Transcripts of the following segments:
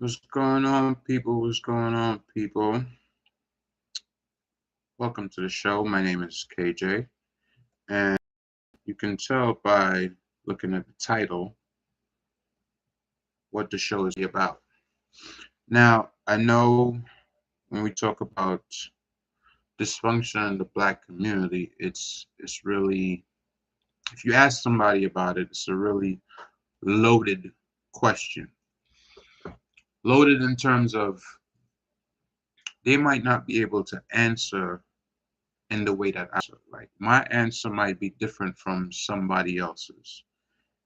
What's going on, people? What's going on, people? Welcome to the show. My name is KJ, and you can tell by looking at the title what the show is about. Now, I know when we talk about dysfunction in the Black community, it's really, if you ask somebody about it, it's a really loaded question. Loaded in terms of they might not be able to answer in the way that I answer. Like my answer might be different from somebody else's.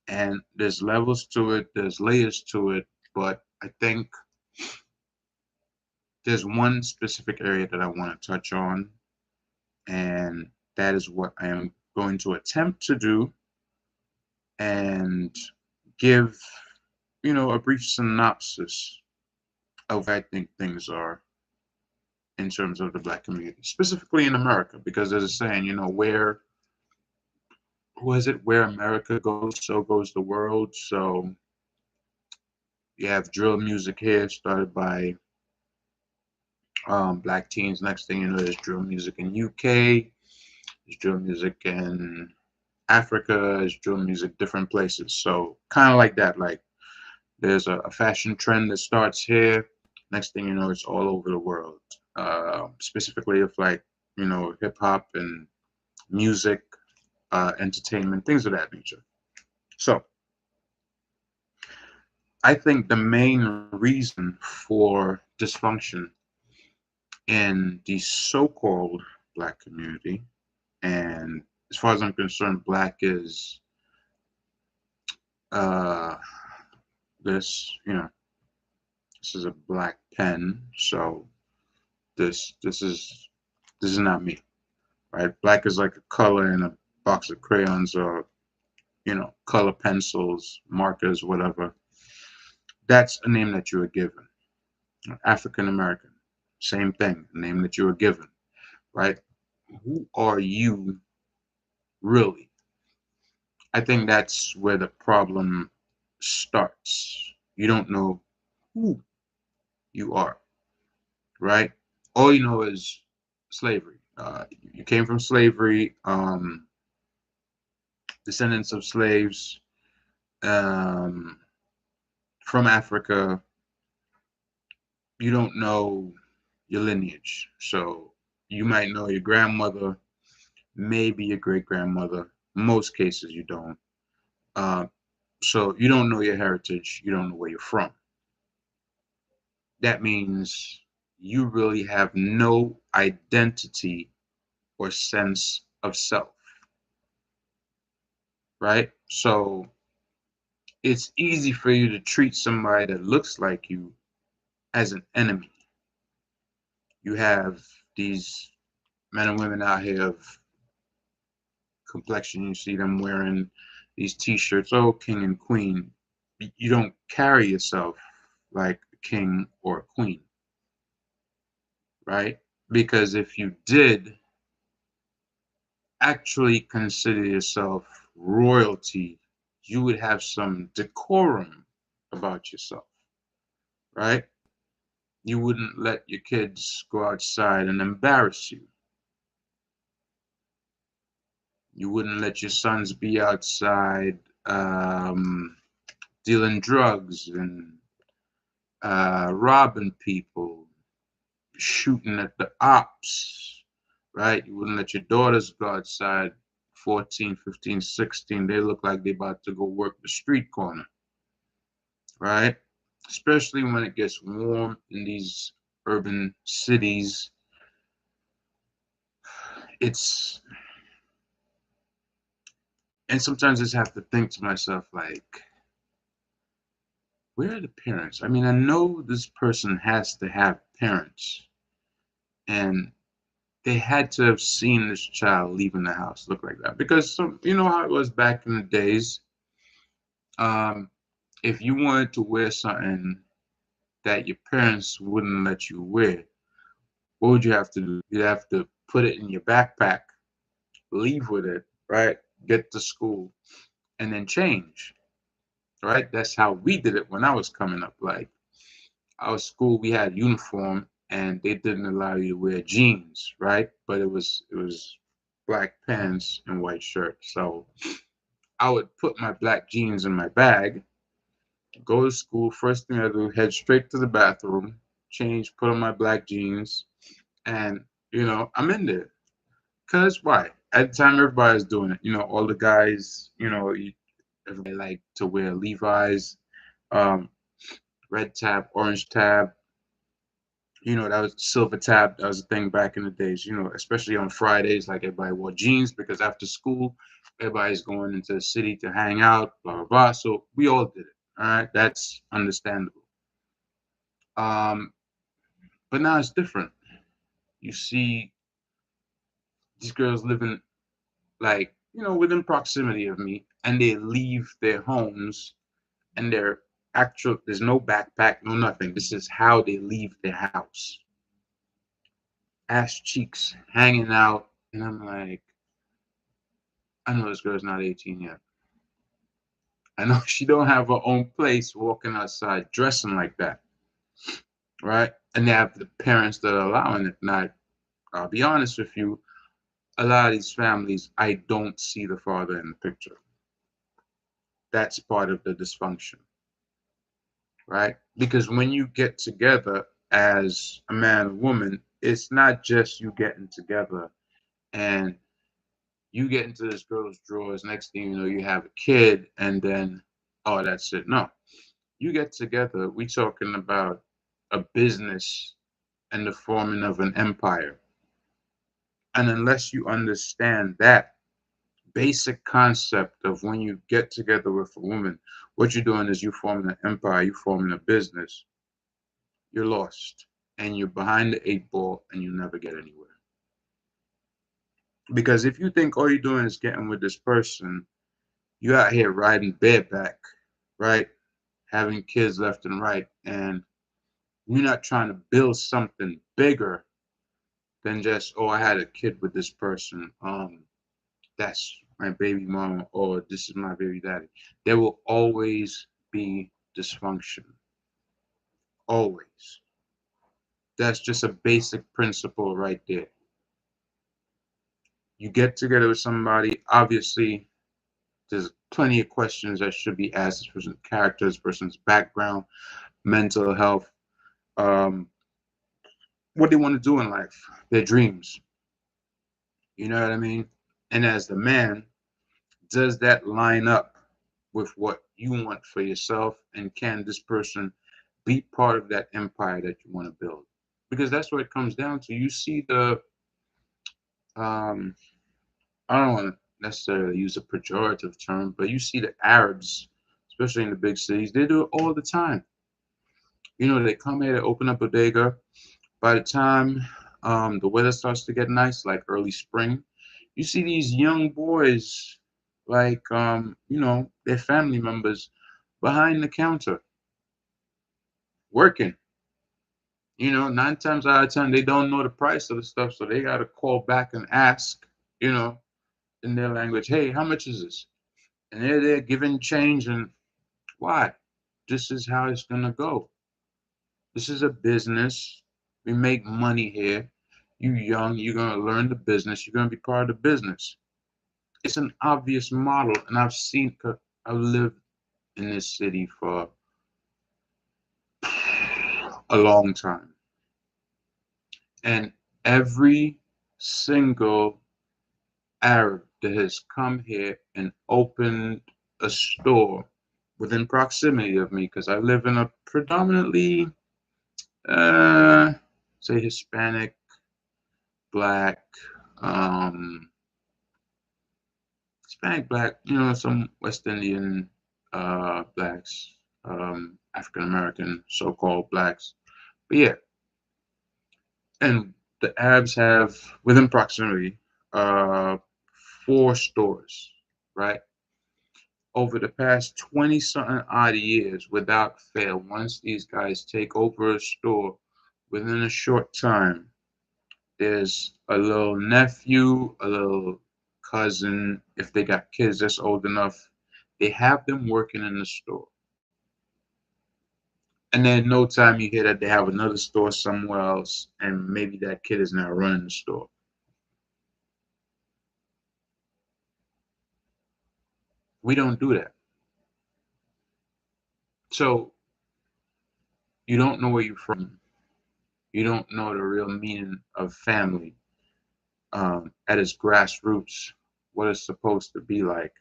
And there's levels to it, there's layers to it, but I think there's one specific area that I want to touch on, and that is what I am going to attempt to do and give, a brief synopsis of where I think things are in terms of the Black community, specifically in America, because there's a saying, where was it? Where America goes, so goes the world. So you have drill music here, started by Black teens. Next thing you know, there's drill music in UK, there's drill music in Africa, there's drill music different places. So kind of like that. Like there's a fashion trend that starts here. Next thing you know, it's all over the world. Specifically, of like hip hop and music, entertainment, things of that nature. So I think the main reason for dysfunction in the so-called Black community, and as far as I'm concerned, Black is uh, this is a black pen, so this is not me, right? Black is like a color in a box of crayons or color pencils, markers, whatever. That's a name that you are given. African American, same thing, a name that you are given, right? Who are you really? I think that's where the problem starts. You don't know who you are, right? All you know is slavery. You came from slavery, descendants of slaves um, from Africa. You don't know your lineage. So you might know your grandmother, maybe your great grandmother. Most cases you don't. Uh, so you don't know your heritage. You don't know where you're from. That means you really have no identity or sense of self, right? So it's easy for you to treat somebody that looks like you as an enemy. You have these men and women out here of complexion, you see them wearing these t-shirts, oh, king and queen. You don't carry yourself like a king or a queen, right? Because if you did actually consider yourself royalty, you would have some decorum about yourself, right? You wouldn't let your kids go outside and embarrass you. You wouldn't let your sons be outside dealing drugs and robbing people, shooting at the ops, right? You wouldn't let your daughters go outside 14, 15, 16. They look like they're about to go work the street corner, right? Especially when it gets warm in these urban cities. It's, and sometimes I just have to think to myself, like, where are the parents? I mean, I know this person has to have parents, and they had to have seen this child leaving the house look like that because you know how it was back in the days. Um, if you wanted to wear something that your parents wouldn't let you wear, what would you have to do? You'd have to put it in your backpack, leave with it, right? Get to school, and then change, right? That's how we did it when I was coming up. Like our school we had uniform, and they didn't allow you to wear jeans, right? But it was black pants and white shirt. So I would put my black jeans in my bag, go to school. First thing I do, head straight to the bathroom, change, put on my black jeans, and I'm in there. Cause why? At the time, everybody's doing it. All the guys, everybody like to wear Levi's, um, red tab, orange tab. That was silver tab. That was a thing back in the days. Especially on Fridays, like everybody wore jeans because after school, everybody's going into the city to hang out, blah blah blah. So we all did it. All right, that's understandable. Um, but now it's different. You see these girls living like within proximity of me, and they leave their homes, and their actual there's no backpack, no nothing. This is how they leave their house, ass cheeks hanging out, and I'm like, I know this girl's not 18 yet. I know she don't have her own place walking outside dressing like that, right? And they have the parents that are allowing it. Now, I'll be honest with you, a lot of these families, I don't see the father in the picture. That's part of the dysfunction, right? Because when you get together as a man and woman, it's not just you getting together and you get into this girl's drawers. Next thing you know, you have a kid, and then, oh, that's it. No, you get together. We talking about a business and the forming of an empire. And unless you understand that basic concept of when you get together with a woman, what you're doing is you forming an empire, you forming a business, you're lost. And you're behind the eight ball and you never get anywhere. Because if you think all you're doing is getting with this person, you out here riding bareback, right? Having kids left and right, and you're not trying to build something bigger than just, oh, I had a kid with this person. That's my baby mama, or this is my baby daddy. There will always be dysfunction. Always. That's just a basic principle right there. You get together with somebody, obviously, there's plenty of questions that should be asked: this person's character, this person's background, mental health, um, what they want to do in life, their dreams. You know what I mean? And as the man, does that line up with what you want for yourself? And can this person be part of that empire that you want to build? Because that's what it comes down to. You see um, I don't want to necessarily use a pejorative term, but you see the Arabs, especially in the big cities, they do it all the time. They come here, they open up a bodega. By the time the weather starts to get nice, like early spring, you see these young boys, like their family members behind the counter working. 9 times out of 10, they don't know the price of the stuff, so they got to call back and ask, you know, in their language, hey, how much is this? And they're there giving change, and why? This is how it's gonna go. This is a business. We make money here. You young, you're gonna learn the business. You're gonna be part of the business. It's an obvious model, and I've lived in this city for a long time, and every single Arab that has come here and opened a store within proximity of me, because I live in a predominantly, uh, say, Hispanic, Black, um, Hispanic, Black, some West Indian Blacks, African American, so-called Blacks. But yeah, and the Arabs have within proximity uh, 4 stores, right? Over the past 20 something odd years, without fail, once these guys take over a store, within a short time, there's a little nephew, a little cousin, if they got kids that's old enough, they have them working in the store. And then no time you hear that they have another store somewhere else, and maybe that kid is now running the store. We don't do that. So you don't know where you're from. You don't know the real meaning of family at its grassroots, what it's supposed to be like.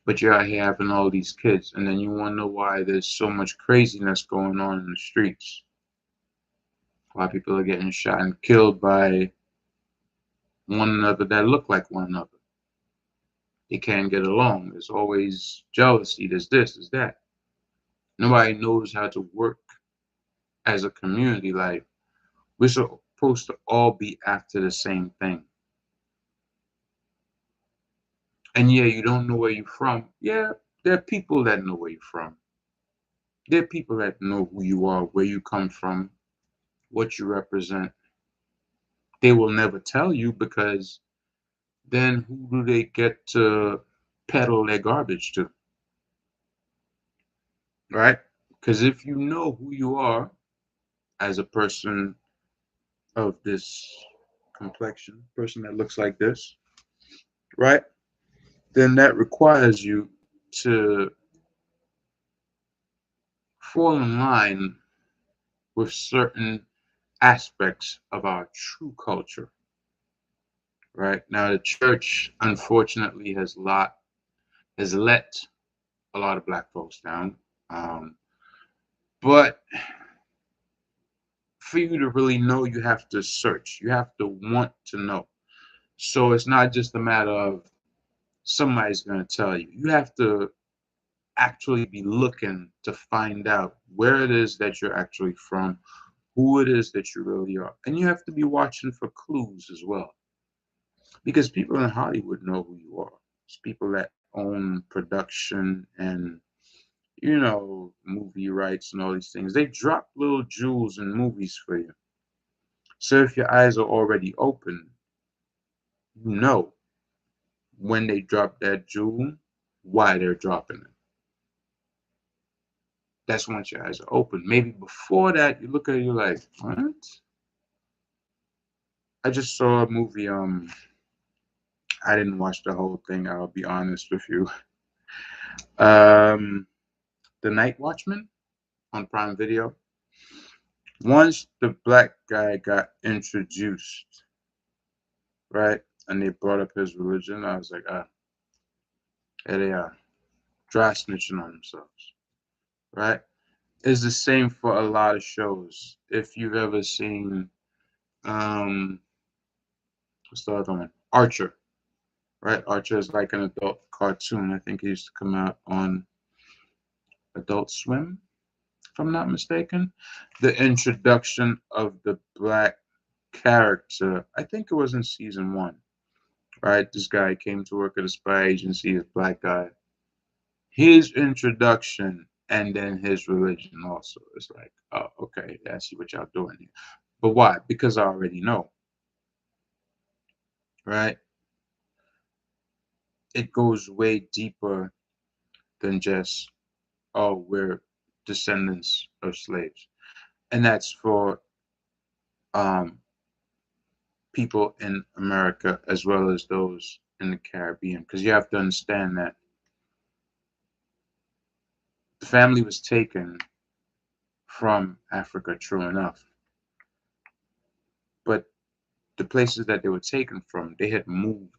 But you're out here having all these kids, and then you wonder why there's so much craziness going on in the streets. Why people are getting shot and killed by one another that look like one another. They can't get along. There's always jealousy. There's this, there's that. Nobody knows how to work as a community. Like, we're supposed to all be after the same thing. And yeah, you don't know where you're from. Yeah, there are people that know where you're from. There are people that know who you are, where you come from, what you represent. They will never tell you because then who do they get to peddle their garbage to? Right? Because if you know who you are as a person of this complexion, person that looks like this, right? Then that requires you to fall in line with certain aspects of our true culture, right? Now, the church, unfortunately, has let a lot of black folks down. Um, but for you to really know, you have to search. You have to want to know. So it's not just a matter of somebody's going to tell you. You have to actually be looking to find out where it is that you're actually from, who it is that you really are. And you have to be watching for clues as well. Because people in Hollywood know who you are. It's people that own production and, movie rights and all these things. They drop little jewels in movies for you. So if your eyes are already open, you know when they drop that jewel, why they're dropping it. That's once your eyes are open. Maybe before that, you look at it, you're like, what? I just saw a movie. I didn't watch the whole thing. I'll be honest with you. Um, The Night Watchman on Prime Video. Once the black guy got introduced, right, and they brought up his religion, I was like, here they are, dry snitching on themselves, right? It's the same for a lot of shows. If you've ever seen, um, what's the other one? Archer, right? Archer is like an adult cartoon. I think it used to come out on Adult Swim, if I'm not mistaken. The introduction of the black character, I think it was in season one, right? This guy came to work at a spy agency, this black guy. His introduction and then his religion also. It's like, oh, okay, I see what y'all doing here. But why? Because I already know, right? It goes way deeper than just, oh, we're descendants of slaves. And that's for um, people in America as well as those in the Caribbean. Because you have to understand that the family was taken from Africa, true enough. But the places that they were taken from, they had moved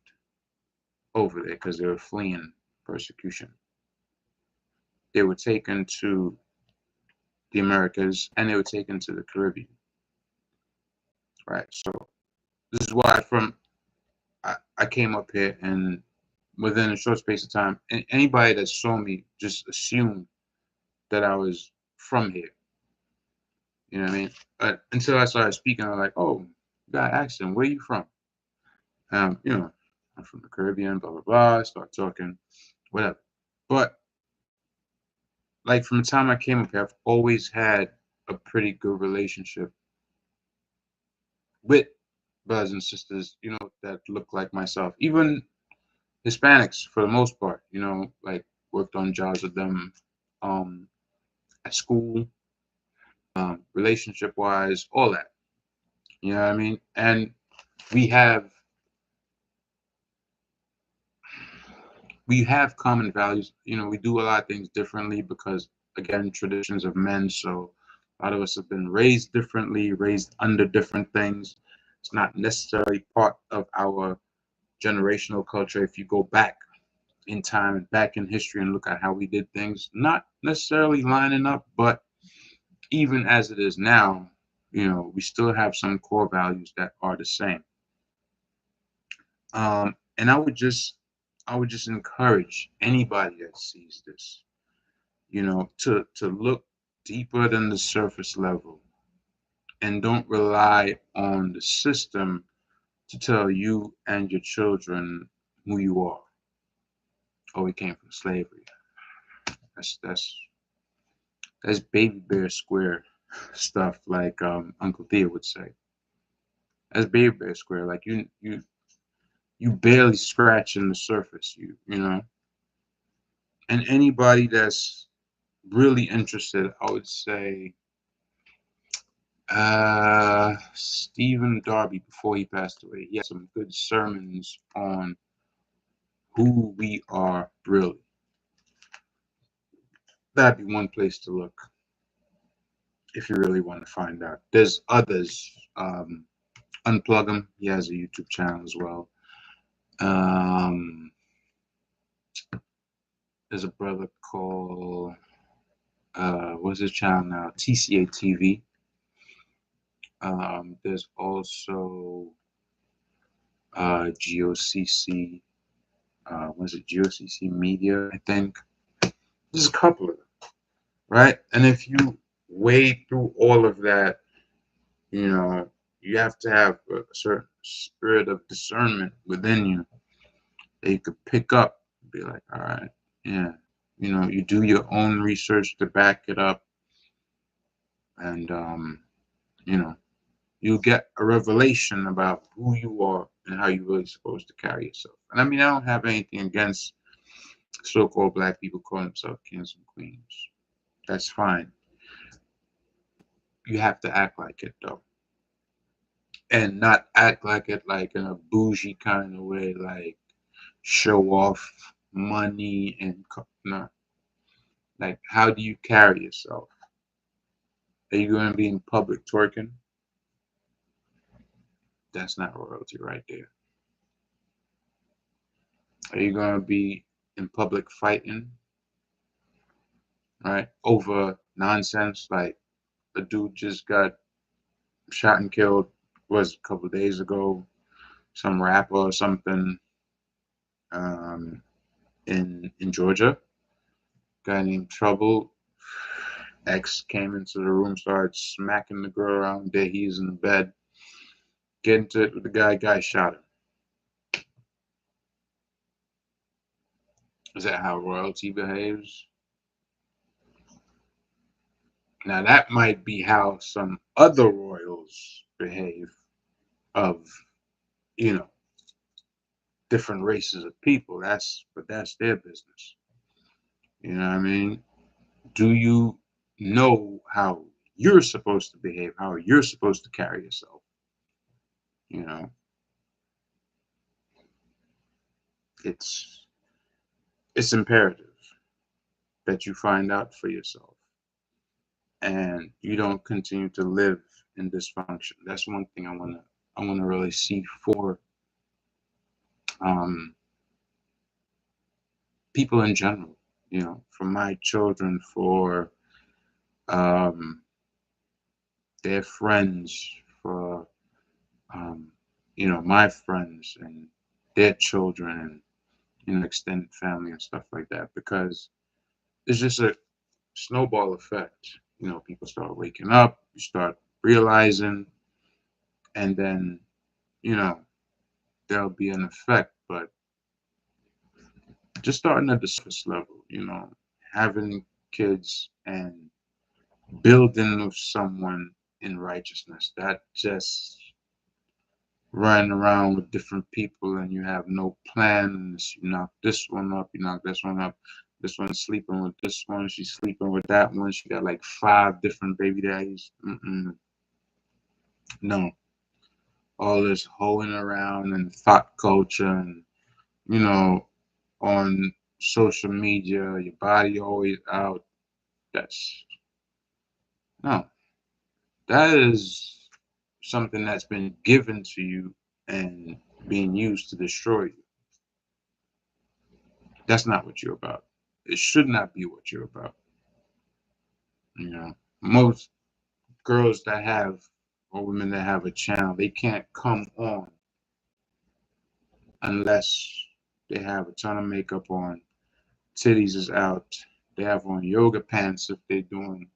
over there because they were fleeing persecution. They were taken to the Americas and they were taken to the Caribbean, right? So this is why I came up here and within a short space of time, anybody that saw me just assumed that I was from here. You know what I mean? Until I started speaking, I'm like, oh, you got an accent. Where are you from? I'm from the Caribbean, blah, blah, blah. I start talking, whatever. But like from the time I came up here, I've always had a pretty good relationship with brothers and sisters, that look like myself. Even Hispanics for the most part, like worked on jobs with them. Um, at school, relationship wise, all that. You know what I mean? And we have we have common values. You know, we do a lot of things differently because, again, traditions of men. So a lot of us have been raised differently, raised under different things. It's not necessarily part of our generational culture. If you go back in time and back in history and look at how we did things, not necessarily lining up, but even as it is now, you know, we still have some core values that are the same. And I would just encourage anybody that sees this, you know, to look deeper than the surface level and don't rely on the system to tell you and your children who you are. Oh, we came from slavery. That's that's that's baby bear square stuff, like Uncle Thea would say. That's baby bear square. Like you barely scratching the surface. You know. And anybody that's really interested, I would say Stephen Darby, before he passed away, he had some good sermons on who we are really. That'd be one place to look if you really want to find out. There's others. Unplug him. He has a YouTube channel as well. Um, there's a brother called what's his channel now? TCA TV. There's also GOCC. Was it GOCC Media? I think there's a couple of them, right? And if you wade through all of that, you know, you have to have a certain spirit of discernment within you that you could pick up and be like, all right, yeah, you know, you do your own research to back it up, and you know, you'll get a revelation about who you are and how you're really supposed to carry yourself. And I mean, I don't have anything against so-called black people calling themselves kings and queens. That's fine. You have to act like it though, and not act like it like in a bougie kind of way, like show off money and no. Like, how do you carry yourself? Are you going to be in public twerking? That's not royalty right there. Are you going to be in public fighting, right? Over nonsense, like a dude just got shot and killed, was a couple of days ago, some rapper or something, um, in Georgia. Guy named Trouble. Ex came into the room, started smacking the girl around. There he's in the bed, getting to it with the guy. Guy shot him. Is that how royalty behaves? Now that might be how some other royals behave, of, you know, different races of people. That's their business. You know what I mean? Do you know how you're supposed to behave, how you're supposed to carry yourself? You know, it's it's imperative that you find out for yourself and you don't continue to live in dysfunction. That's one thing I wanna really see for um, people in general. You know, for my children, for um, their friends, for um, you know, my friends and their children, and you know, extended family and stuff like that, because it's just a snowball effect. You know, people start waking up, you start realizing, and then, you know, there'll be an effect. But just starting at the surface level, you know, having kids and building with someone in righteousness, that just running around with different people and you have no plans, you knock this one up, you knock this one up, This one's sleeping with this one. She's sleeping with that one. She got like 5 different baby daddies. No, all this hoeing around and thought culture and you know on social media, your body always out. That's no. That is something that's been given to you and being used to destroy you. That's not what you're about. It should not be what you're about. You know, most girls that have or women that have a channel, they can't come on unless they have a ton of makeup on, titties is out, they have on yoga pants if they're doing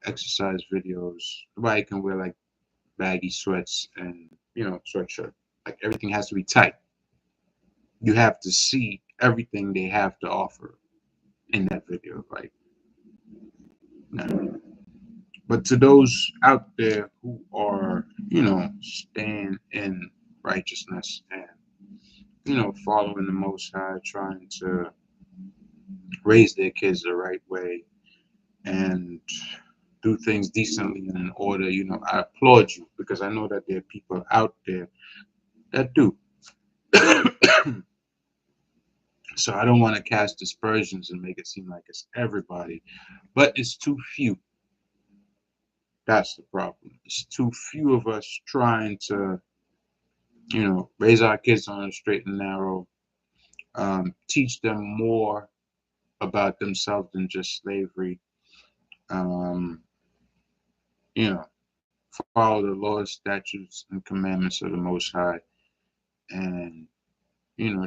exercise videos. Nobody can wear like baggy sweats and sweatshirt. Like everything has to be tight. You have to see everything they have to offer in that video. Like, no. But to those out there who are, staying in righteousness and, following the Most High, trying to raise their kids the right way and do things decently and in order, I applaud you because I know that there are people out there that do. So I don't want to cast dispersions and make it seem like it's everybody, but it's too few. That's the problem. It's too few of us trying to, raise our kids on a straight and narrow, teach them more about themselves than just slavery, um, you know, follow the laws, statutes, and commandments of the Most High, and,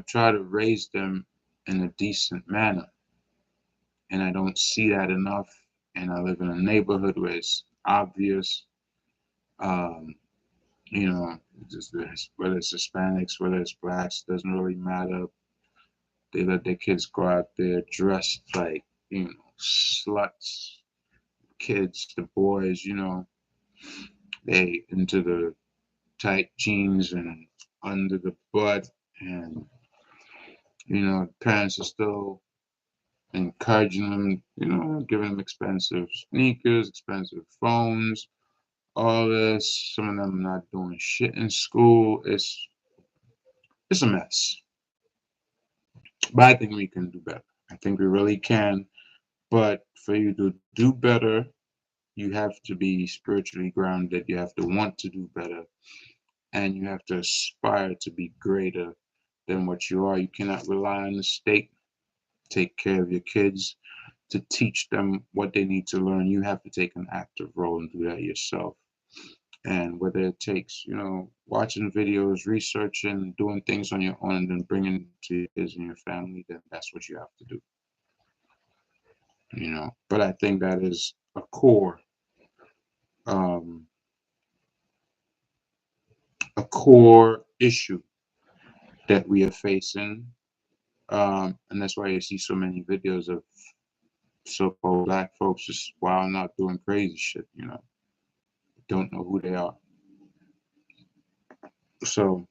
try to raise them in a decent manner. And I don't see that enough. And I live in a neighborhood where it's obvious, um, just whether it's Hispanics, whether it's blacks, doesn't really matter. They let their kids go out there dressed like, sluts. Kids, the boys, they into the tight jeans and under the butt. And, parents are still encouraging them, giving them expensive sneakers, expensive phones, all this. Some of them not doing shit in school. It's a mess. But I think we can do better. I think we really can. But for you to do better, you have to be spiritually grounded. You have to want to do better. And you have to aspire to be greater than what you are. You cannot rely on the state. Take care of your kids, to teach them what they need to learn. You have to take an active role and do that yourself. And whether it takes, watching videos, researching, doing things on your own, and then bringing to your kids and your family, then that's what you have to do. But I think that is a um, core issue that we are facing, and that's why you see so many videos of so-called black folks just wilding out doing crazy shit. Don't know who they are. So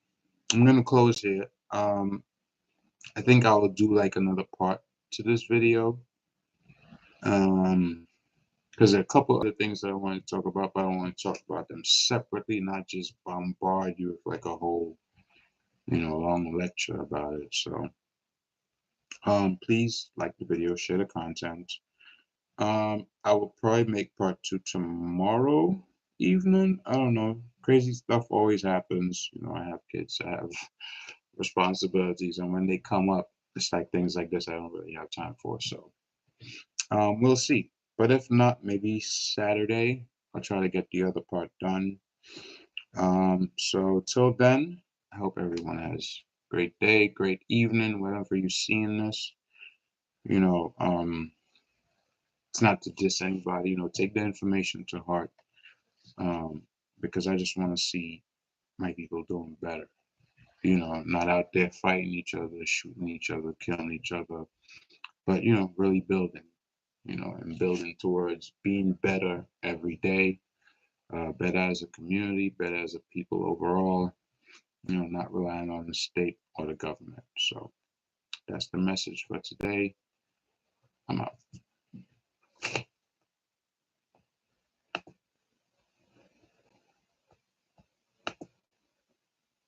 I'm gonna close here. I think I will do like another part to this video. Because there are a couple other things that I want to talk about, but I want to talk about them separately, not just bombard you with like a whole, long lecture about it. So, please like the video, share the content. I will probably make part 2 tomorrow evening. I don't know. Crazy stuff always happens. I have kids, I have responsibilities, and when they come up, it's like things like this I don't really have time for. So, we'll see. But if not, maybe Saturday, I'll try to get the other part done. So till then, I hope everyone has a great day, great evening, wherever you're seeing this. It's not to diss anybody, take the information to heart. Because I just want to see my people doing better. Not out there fighting each other, shooting each other, killing each other, but, really building, and building towards being better every day, better as a community, better as a people overall, not relying on the state or the government. So that's the message for today.